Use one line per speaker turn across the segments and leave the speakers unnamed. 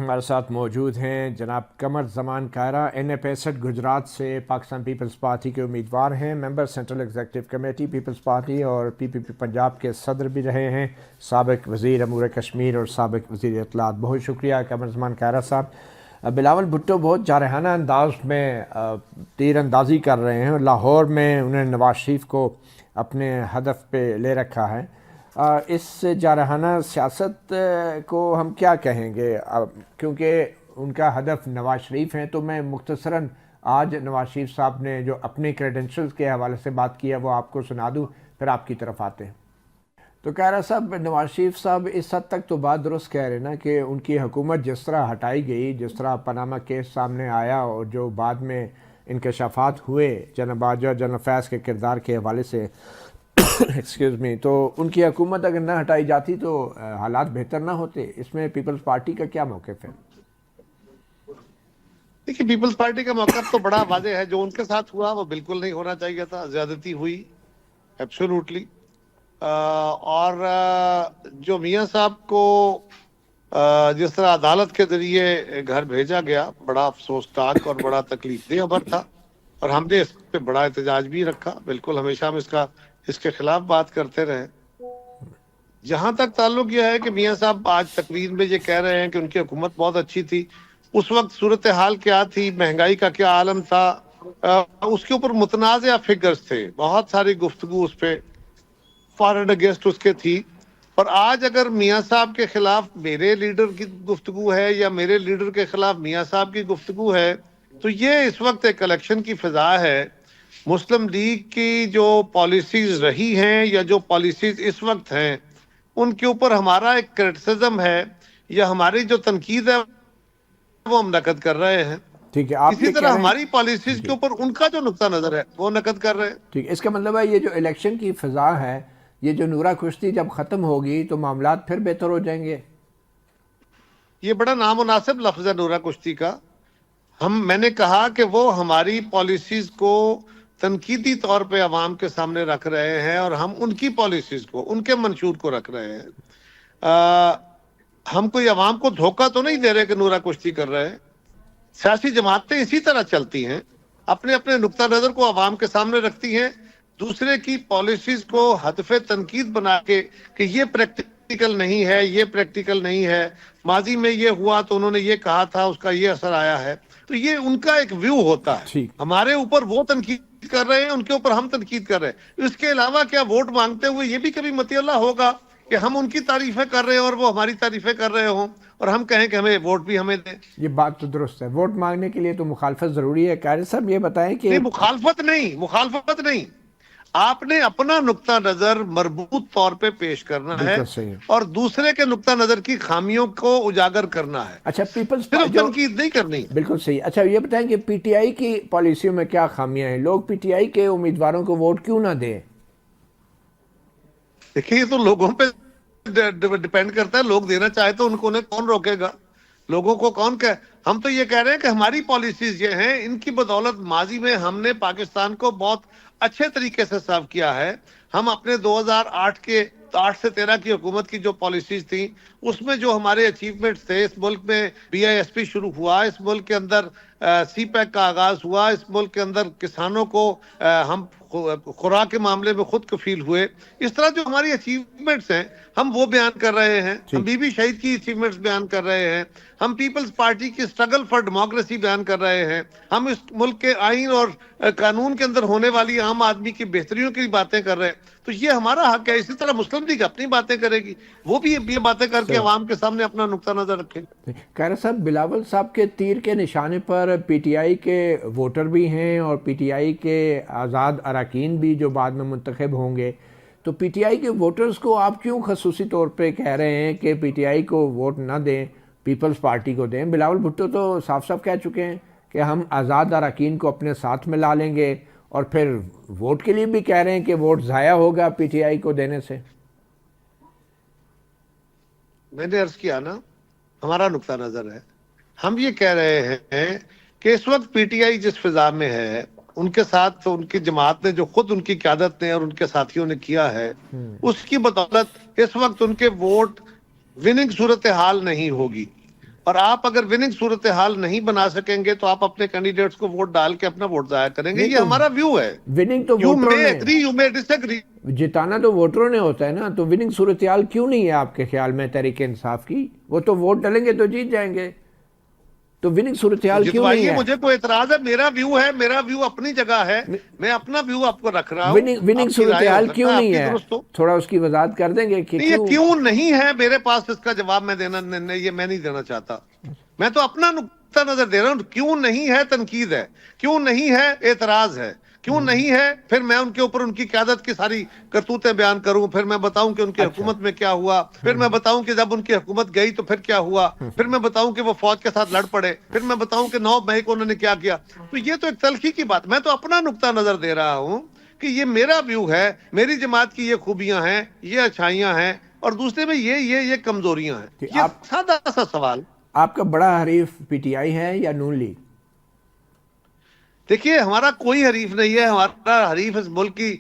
ہمارے ساتھ موجود ہیں جناب قمر زمان کائرہ، NA65 گجرات سے پاکستان پیپلز پارٹی کے امیدوار ہیں، member central executive committee peoples party اور PPP پنجاب کے صدر بھی رہے ہیں، سابق وزیر امور کشمیر اور سابق وزیر اطلاعات۔ بہت شکریہ قمر زمان کائرہ صاحب۔ بلاول بھٹو بہت جارحانہ انداز میں تیر اندازی کر رہے ہیں، لاہور میں انہوں نے نواز شریف کو اپنے ہدف پہ لے رکھا ہے۔ اس جارحانہ سیاست کو ہم کیا کہیں گے؟ کیونکہ ان کا ہدف نواز شریف ہیں، تو میں مختصراً آج نواز شریف صاحب نے جو اپنے کریڈنشلز کے حوالے سے بات کی ہے وہ آپ کو سنا دوں، پھر آپ کی طرف آتے ہیں۔ تو کائرہ صاحب، نواز شریف صاحب اس حد تک تو بات درست کہہ رہے نا کہ ان کی حکومت جس طرح ہٹائی گئی، جس طرح پاناما کیس سامنے آیا اور جو بعد میں انکشافات ہوئے جناب باجوہ جنرل فیض کے کردار کے حوالے سے ایکسکیوز می، تو ان کی حکومت اگر نہ ہٹائی جاتی تو حالات بہتر نہ ہوتے۔ اس میں پیپلز پارٹی کا کیا موقف ہے؟
دیکھیے، پیپلز پارٹی کا موقف تو بڑا واضح ہے۔ جو ان کے ساتھ ہوا وہ بالکل نہیں ہونا چاہیے تھا، زیادتی ہوئی ایبسولوٹلی۔ اور جو میاں صاحب کو جس طرح عدالت کے ذریعے گھر بھیجا گیا، بڑا افسوسناک اور بڑا تکلیف دہ خبر تھا، اور ہم نے اس پہ بڑا احتجاج بھی رکھا۔ بالکل ہمیشہ ہم اس کے خلاف بات کرتے رہے۔ جہاں تک تعلق یہ ہے کہ میاں صاحب آج تقریر میں یہ کہہ رہے ہیں کہ ان کی حکومت بہت اچھی تھی، اس وقت صورتحال کیا تھی، مہنگائی کا کیا عالم تھا، اس کے اوپر متنازع فگرز تھے، بہت ساری گفتگو اس پہ فار اینڈ اگینسٹ اس کے تھی۔ اور آج اگر میاں صاحب کے خلاف میرے لیڈر کی گفتگو ہے یا میرے لیڈر کے خلاف میاں صاحب کی گفتگو ہے، تو یہ اس وقت ایک الیکشن کی فضا ہے۔ مسلم لیگ کی جو پالیسیز رہی ہیں یا جو پالیسیز اس وقت ہیں، ان کے اوپر ہمارا ایک کرٹیسزم ہے یا ہماری جو تنقید ہے وہ ہم نقد کر رہے ہیں۔
ٹھیک ہے، آپ
اسی طرح ہماری پالیسیز کے اوپر ان کا جو نقطہ نظر ہے وہ نقد کر رہے ہیں۔
ٹھیک ہے، اس کا مطلب ہے یہ جو الیکشن کی فضا ہے، یہ جو نورا کشتی جب ختم ہوگی تو معاملات پھر بہتر ہو جائیں گے؟
یہ بڑا نامناسب لفظ ہے نورا کشتی کا۔ میں نے کہا کہ وہ ہماری پالیسیز کو تنقیدی طور پہ عوام کے سامنے رکھ رہے ہیں اور ہم ان کی پالیسیز کو، ان کے منشور کو رکھ رہے ہیں۔ ہم کوئی عوام کو دھوکہ تو نہیں دے رہے کہ نورا کشتی کر رہے ہیں۔ سیاسی جماعتیں اسی طرح چلتی ہیں، اپنے اپنے نقطہ نظر کو عوام کے سامنے رکھتی ہیں، دوسرے کی پالیسیز کو ہدف تنقید بنا کے کہ یہ پریکٹیکل نہیں ہے، یہ پریکٹیکل نہیں ہے، ماضی میں یہ ہوا تو انہوں نے یہ کہا تھا، اس کا یہ اثر آیا ہے۔ تو یہ ان کا ایک ویو ہوتا ہے۔
ٹھیک،
ہمارے اوپر وہ تنقید کر رہے ہیں، ان کے اوپر ہم تنقید کر رہے ہیں۔ اس کے علاوہ کیا ووٹ مانگتے ہوئے یہ بھی کبھی مطیع اللہ ہوگا کہ ہم ان کی تعریفیں کر رہے ہیں اور وہ ہماری تعریفیں کر رہے ہوں اور ہم کہیں کہ ہمیں ووٹ بھی ہمیں دیں؟
یہ بات تو درست ہے، ووٹ مانگنے کے لیے تو مخالفت ضروری ہے۔ قائرہ صاحب یہ بتائیں کہ
نہیں، مخالفت نہیں، آپ نے اپنا نقطہ نظر مربوط طور پہ پیش کرنا ہے
بالکل صحیح ہے۔
اور دوسرے کے نقطہ نظر کی خامیوں کو اجاگر کرنا ہے،
اچھا، پیپلز
صرف تنقید نہیں کرنی۔
بالکل صحیح۔ اچھا یہ بتائیں کہ PTI کی پالیسیوں میں کیا خامیاں ہیں؟ لوگ PTI کے امیدواروں کو ووٹ کیوں نہ دیں؟
دیکھیں، یہ تو لوگوں پہ ڈیپینڈ کرتا ہے، لوگ دینا چاہے تو ان کو انہیں کون روکے گا؟ لوگوں کو کون ہم تو یہ کہہ رہے ہیں کہ ہماری پالیسیز یہ ہیں، ان کی بدولت ماضی میں ہم نے پاکستان کو بہت اچھے طریقے سے سرو کیا ہے۔ ہم اپنے 2008 کے 8 سے 13 کی حکومت کی جو پالیسیز تھیں، اس میں جو ہمارے اچیومنٹس تھے، اس ملک میں BISP شروع ہوا، اس ملک کے اندر CPEC کا آغاز ہوا، اس ملک کے اندر کسانوں کو ہم خوراک کے معاملے میں خود کفیل ہوئے۔ اس طرح جو ہماری اچیومنٹس ہیں ہم وہ بیان کر رہے ہیں، ہم بی بی شہید کی اچیومنٹس بیان کر رہے ہیں، ہم پیپلز پارٹی کی سٹرگل فار ڈیموکریسی بیان کر رہے ہیں، ہم اس ملک کے آئین اور قانون کے اندر ہونے والی عام آدمی کی بہتریوں کی باتیں کر رہے ہیں۔ تو یہ ہمارا حق ہے۔ اسی طرح مسلم لیگ اپنی باتیں کرے گی، وہ بھی یہ باتیں کر کے عوام کے سامنے اپنا نقطہ نظر رکھے۔
قائرہ صاحب، بلاول صاحب کے تیر کے نشانے پر PTI کے ووٹر بھی ہیں اور PTI کے آزاد اراکین بھی جو بعد میں منتخب ہوں گے، تو PTI کے ووٹرز کو آپ کیوں خصوصی طور پہ کہہ رہے ہیں کہ PTI کو ووٹ نہ دیں، پیپلز پارٹی کو دیں؟ بلاول بھٹو تو صاف صاف کہہ چکے ہیں کہ ہم آزاد اراکین کو اپنے ساتھ ملا لیں گے، اور پھر ووٹ کے لیے بھی کہہ رہے ہیں کہ ووٹ ضائع ہوگا PTI کو دینے سے۔
میں نے عرض کیا نا، ہمارا نقطہ نظر ہے، ہم یہ کہہ رہے ہیں کہ اس وقت PTI جس فضا میں ہے، ان کے ساتھ ان کی جماعت نے جو خود ان کی قیادت نے اور ان کے ساتھیوں نے کیا ہے، اس کی بدولت اس وقت ان کے ووٹ وننگ صورتحال نہیں ہوگی۔ اور آپ اگر وننگ صورتحال نہیں بنا سکیں گے تو آپ اپنے کینڈیڈیٹس کو ووٹ ڈال کے اپنا ووٹ ضائع کریں گے.
نہیں
یہ
تو
ہمارا ویو ہے.
وننگ تو
یو
ووٹروں
مے
نے،
agree you may disagree.
جتانا تو ووٹروں نے ہوتا ہے نا، تو وننگ صورتحال کیوں نہیں ہے آپ کے خیال میں تحریک انصاف کی؟ وہ تو ووٹ ڈالیں گے تو جیت جائیں گے، تو وننگ صورتحال کیوں نہیں
جتوائیے،
ہے؟
مجھے کوئی اعتراض ہے. میرا ویو ہے، میرا ویو اپنی جگہ ہے. میں اپنا ویو آپ کو رکھ رہا ہوں.
وننگ
آپ کی رائے ہو
صورتحال
سکتا
کیوں
ہے آپ
نہیں
کی
ہے؟
درست ہو.
تھوڑا اس کی وضاحت کر دیں گے کہ
نہیں، یہ کیوں نہیں ہے میرے پاس اس کا جواب میں نہیں دینا چاہتا. میں تو اپنا نقطہ نظر دے رہا ہوں. کیوں نہیں ہے تنقید ہے، کیوں نہیں ہے اعتراض ہے، کیوں نہیں ہے. پھر میں ان کے اوپر ان کی قیادت کی ساری کرتوتیں بیان کروں، پھر میں بتاؤں کہ ان کی
اچھا،
حکومت میں کیا ہوا، پھر میں بتاؤں کہ جب ان کی حکومت گئی تو پھر کیا ہوا، پھر میں بتاؤں کہ وہ فوج کے ساتھ لڑ پڑے، پھر میں بتاؤں کہ 9 مئی کو انہوں نے کیا کیا. تو یہ تو ایک تلخی کی بات. میں تو اپنا نقطہ نظر دے رہا ہوں کہ یہ میرا ویو ہے، میری جماعت کی یہ خوبیاں ہیں، یہ اچھائیاں ہیں، اور دوسرے میں یہ کمزوریاں ہیں.
کہ
یہ سادہ سا سوال.
آپ کا بڑا حریف پی ٹی آئی ہے یا نون لیگ؟
دیکھیے، ہمارا کوئی حریف نہیں ہے. ہمارا حریف اس ملک کی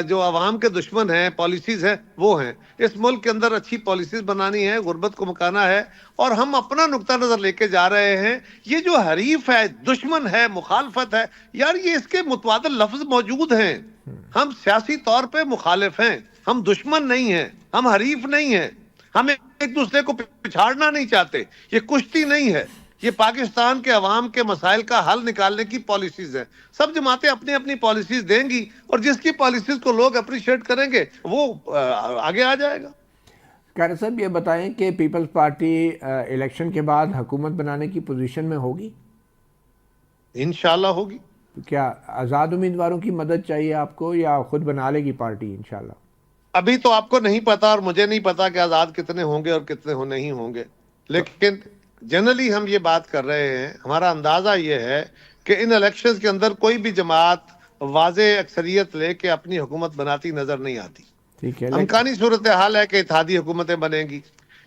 جو عوام کے دشمن ہیں، پالیسیز ہیں، وہ ہیں. اس ملک کے اندر اچھی پالیسیز بنانی ہے، غربت کو مکانا ہے، اور ہم اپنا نقطہ نظر لے کے جا رہے ہیں. یہ جو حریف ہے، دشمن ہے، مخالفت ہے، یار یہ اس کے متبادل لفظ موجود ہیں. ہم سیاسی طور پہ مخالف ہیں، ہم دشمن نہیں ہیں، ہم حریف نہیں ہیں. ہم ایک دوسرے کو پچھاڑنا نہیں چاہتے. یہ کشتی نہیں ہے. یہ پاکستان کے عوام کے مسائل کا حل نکالنے کی پالیسیز ہیں. سب جماعتیں اپنی اپنی پالیسیز دیں گی، اور جس کی پالیسیز کو لوگ اپریشیٹ کریں گے وہ آگے آ جائے گا.
قاری صاحب یہ بتائیں کہ پیپلز پارٹی الیکشن کے بعد حکومت بنانے کی پوزیشن میں ہوگی؟
انشاءاللہ ہوگی.
کیا آزاد امیدواروں کی مدد چاہیے آپ کو، یا خود بنا لے گی پارٹی انشاءاللہ؟
ابھی تو آپ کو نہیں پتا اور مجھے نہیں پتا کہ آزاد کتنے ہوں گے اور کتنے نہیں ہوں گے، لیکن جنرلی ہم یہ بات کر رہے ہیں. ہمارا اندازہ یہ ہے کہ ان الیکشنز کے اندر کوئی بھی جماعت واضح اکثریت لے کے اپنی حکومت بناتی نظر نہیں آتی.
ٹھیک ہے،
امکانی صورتحال ہے کہ اتحادی حکومتیں بنیں گی.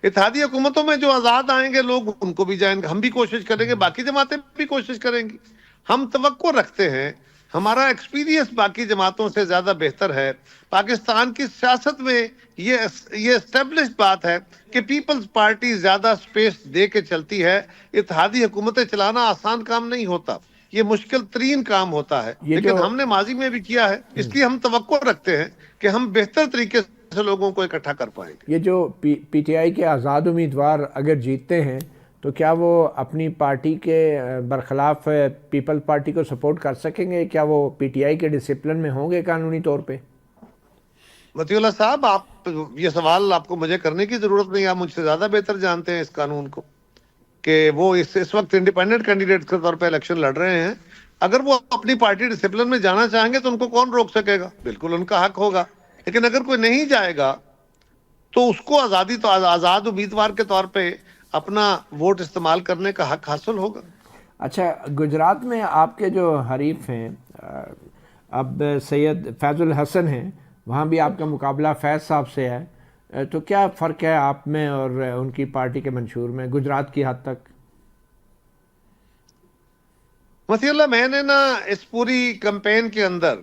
اتحادی حکومتوں میں جو آزاد آئیں گے لوگ، ان کو بھی جائیں گے. ہم بھی کوشش کریں گے، باقی جماعتیں بھی کوشش کریں گی. ہم توقع رکھتے ہیں، ہمارا ایکسپیرینس باقی جماعتوں سے زیادہ بہتر ہے. پاکستان کی سیاست میں یہ اسٹیبلش بات ہے کہ پیپلز پارٹی زیادہ سپیس دے کے چلتی ہے. اتحادی حکومتیں چلانا آسان کام نہیں ہوتا، یہ مشکل ترین کام ہوتا ہے،
یہ
لیکن
جو
ہم نے ماضی میں بھی کیا ہے. اس لیے ہم توقع رکھتے ہیں کہ ہم بہتر طریقے سے لوگوں کو اکٹھا کر پائیں گے.
یہ جو پی ٹی آئی کے آزاد امیدوار اگر جیتتے ہیں تو کیا وہ اپنی پارٹی کے برخلاف پیپل پارٹی کو سپورٹ کر سکیں گے؟ کیا وہ پی ٹی آئی کے ڈسپلن میں ہوں گے قانونی طور پہ؟
مطیع اللہ صاحب، آپ یہ سوال آپ کو مجھے کرنے کی ضرورت نہیں. آپ مجھ سے زیادہ بہتر جانتے ہیں اس قانون کو، کہ وہ اس وقت انڈیپینڈنٹ کینڈیڈیٹ کے طور پہ الیکشن لڑ رہے ہیں. اگر وہ اپنی پارٹی ڈسپلن میں جانا چاہیں گے تو ان کو کون روک سکے گا؟ بالکل ان کا حق ہوگا. لیکن اگر کوئی نہیں جائے گا تو اس کو آزاد امیدوار کے طور پہ اپنا ووٹ استعمال کرنے کا حق حاصل ہوگا.
اچھا، گجرات میں آپ کے جو حریف ہیں اب سید فیض الحسن ہیں، وہاں بھی آپ کا مقابلہ فیض صاحب سے ہے، تو کیا فرق ہے آپ میں اور ان کی پارٹی کے منشور میں گجرات کی حد تک؟
مطیع اللہ، میں نے نا اس پوری کمپین کے اندر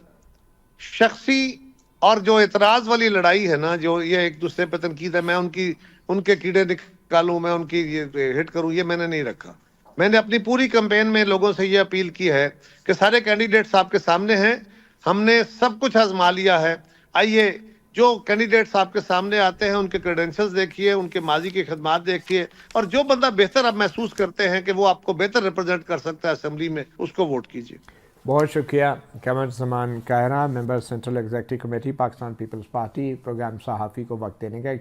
شخصی اور جو اعتراض والی لڑائی ہے نا، جو یہ ایک دوسرے پہ تنقید ہے، میں ان کے کیڑے نکالوں، میں ان کی یہ ہٹ کروں، یہ میں نے نہیں رکھا. میں نے اپنی پوری کمپین میں لوگوں سے یہ اپیل کی ہے کہ سارے کینڈیڈیٹس آپ کے سامنے ہیں، ہم نے سب کچھ آزما لیا ہے. آئیے، جو کینڈیڈیٹس آپ کے سامنے آتے ہیں ان کے کریڈنشلز دیکھیے، ان کے ماضی کی خدمات دیکھیے، اور جو بندہ بہتر آپ محسوس کرتے ہیں کہ وہ آپ کو بہتر ریپرزینٹ کر سکتا ہے اسمبلی میں، اس کو ووٹ کیجیے.
بہت شکریہ Qamar Zaman Kaira, member central executive committee Pakistan peoples party, programme صحافی کو وقت دینے کا.